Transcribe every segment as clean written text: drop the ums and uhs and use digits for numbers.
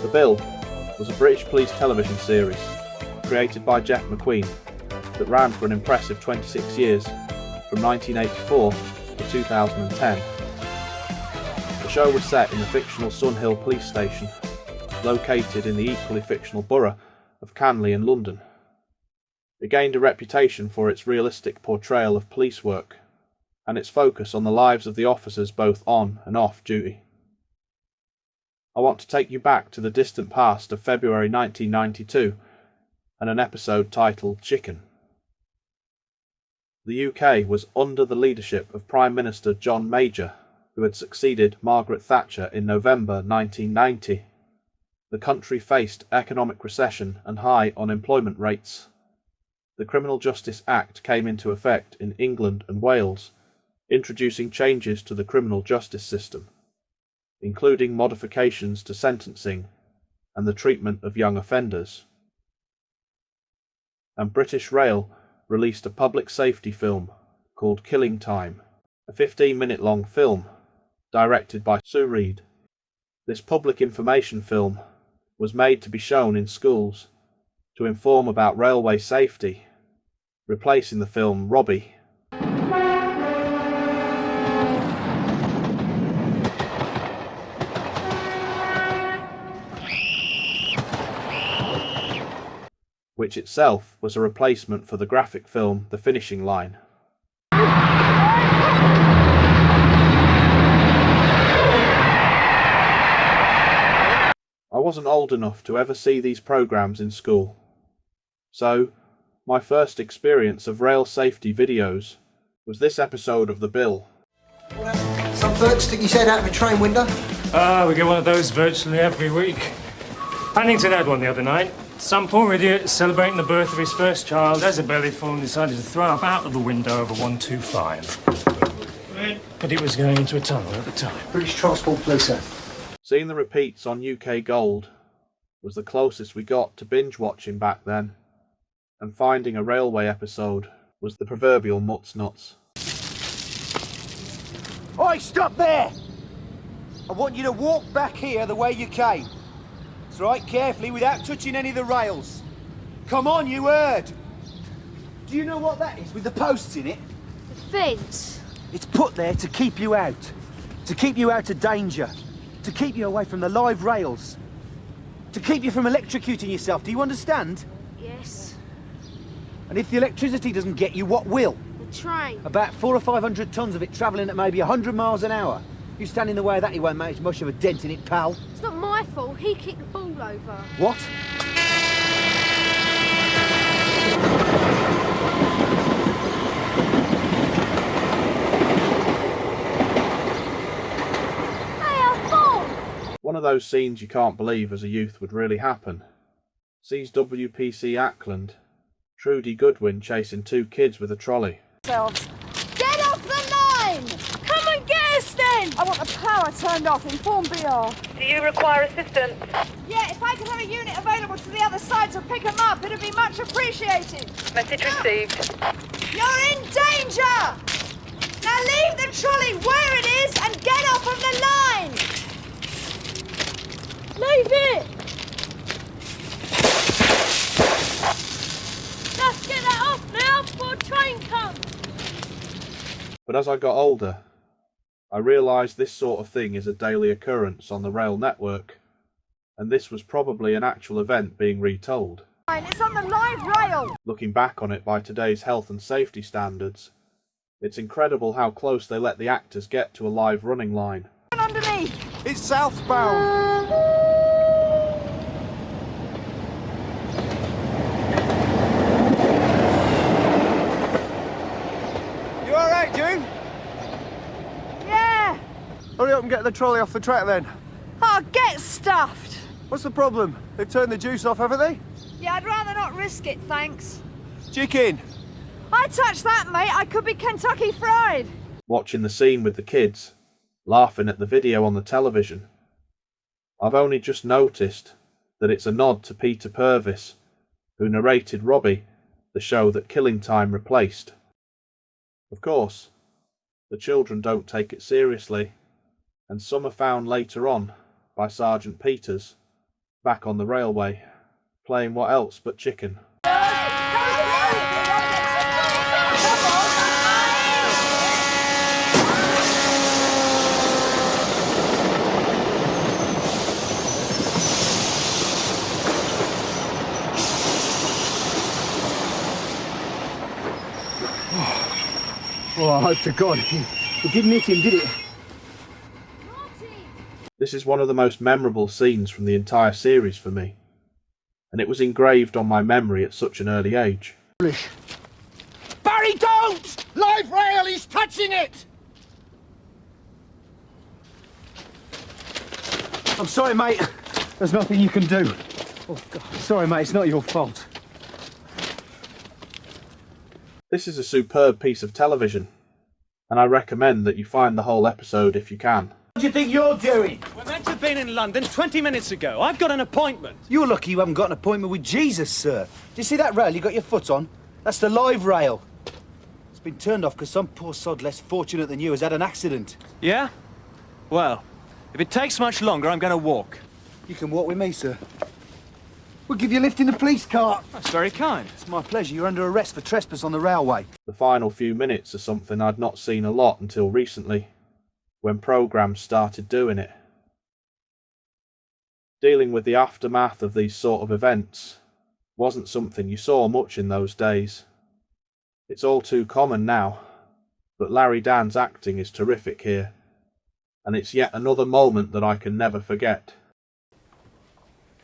The Bill was a British police television series created by Jeff McQueen that ran for an impressive 26 years, from 1984 to 2010. The show was set in the fictional Sunhill police station, located in the equally fictional borough of Canley in London. It gained a reputation for its realistic portrayal of police work and its focus on the lives of the officers both on and off duty. I want to take you back to the distant past of February 1992 and an episode titled Chicken. The UK was under the leadership of Prime Minister John Major, who had succeeded Margaret Thatcher in November 1990. The country faced economic recession and high unemployment rates. The Criminal Justice Act came into effect in England and Wales, introducing changes to the criminal justice system, including modifications to sentencing and the treatment of young offenders. And British Rail released a public safety film called Killing Time, a 15-minute-long film directed by Sue Reed. This public information film was made to be shown in schools to inform about railway safety, replacing the film Robbie. Which itself was a replacement for the graphic film The Finishing Line. I wasn't old enough to ever see these programmes in school, so my first experience of rail safety videos was this episode of The Bill. Some bloke stick his head out of a train window? We get one of those virtually every week. Paddington had one the other night. Some poor idiot celebrating the birth of his first child has a bellyful and decided to throw up out of the window of a 125. But it was going into a tunnel at the time. British Transport Police, sir. Seeing the repeats on UK Gold was the closest we got to binge watching back then, and finding a railway episode was the proverbial mutt's nuts. Oi, stop there! I want you to walk back here the way you came. That's right, carefully, without touching any of the rails. Come on, you heard! Do you know what that is, with the posts in it? The fence. It's put there to keep you out. To keep you out of danger. To keep you away from the live rails. To keep you from electrocuting yourself, do you understand? Yes. And if the electricity doesn't get you, what will? The train. About 400 or 500 tons of it travelling at maybe 100 miles an hour. You stand in the way of that, you won't make much of a dent in it, pal. It's not my fault. He kicked the ball over. What? One of those scenes you can't believe as a youth would really happen. Sees WPC Ackland, Trudy Goodwin chasing two kids with a trolley. Get off the line! Come and get us then! I want the power turned off. Inform BR. Do you require assistance? Yeah, if I could have a unit available to the other side to pick them up, it'd be much appreciated. Message received. You're in danger! Now leave the trolley where it is and get off of the line! Leave it! Let's get that off now before train comes! But as I got older, I realised this sort of thing is a daily occurrence on the rail network, and this was probably an actual event being retold. It's on the live rail! Looking back on it by today's health and safety standards, it's incredible how close they let the actors get to a live running line. Underneath! It's southbound! You alright, June? Yeah! Hurry up and get the trolley off the track then. Oh, get stuffed! What's the problem? They've turned the juice off, haven't they? Yeah, I'd rather not risk it, thanks. Chicken! I touch that, mate, I could be Kentucky Fried! Watching the scene with the kids, laughing at the video on the television, I've only just noticed that it's a nod to Peter Purvis, who narrated Robbie, the show that Killing Time replaced. Of course, the children don't take it seriously, and some are found later on by Sergeant Peters, back on the railway, playing what else but chicken. Oh, I hope to God it didn't hit him, did it? This is one of the most memorable scenes from the entire series for me, and it was engraved on my memory at such an early age. Barry, don't! Live rail, he's touching it! I'm sorry, mate. There's nothing you can do. Oh, God. Sorry, mate, it's not your fault. This is a superb piece of television, and I recommend that you find the whole episode if you can. What do you think you're doing? We're meant to have been in London 20 minutes ago. I've got an appointment. You're lucky you haven't got an appointment with Jesus, sir. Do you see that rail you got your foot on? That's the live rail. It's been turned off because some poor sod less fortunate than you has had an accident. Yeah? Well, if it takes much longer, I'm going to walk. You can walk with me, sir. We'll give you a lift in the police car. That's very kind. It's my pleasure. You're under arrest for trespass on the railway. The final few minutes are something I'd not seen a lot until recently, when programmes started doing it. Dealing with the aftermath of these sort of events wasn't something you saw much in those days. It's all too common now, but Larry Dan's acting is terrific here, and it's yet another moment that I can never forget.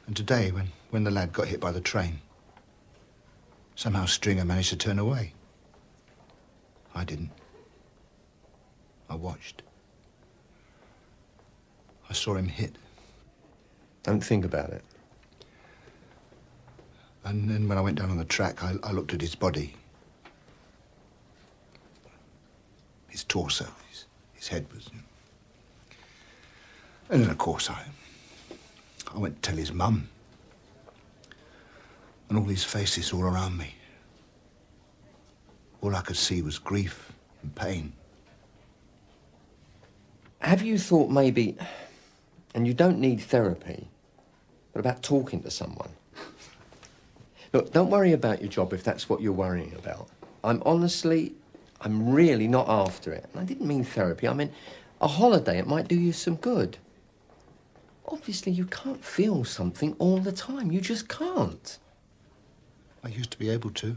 And today, when the lad got hit by the train, somehow Stringer managed to turn away. I didn't. I watched. I saw him hit. Don't think about it. And then when I went down on the track, I looked at his body. His torso, his head was... And then, of course, I went to tell his mum. And all these faces all around me. All I could see was grief and pain. Have you thought maybe, and you don't need therapy, but about talking to someone? Look, don't worry about your job if that's what you're worrying about. I'm really not after it. And I didn't mean therapy, I mean a holiday. It might do you some good. Obviously, you can't feel something all the time. You just can't. I used to be able to.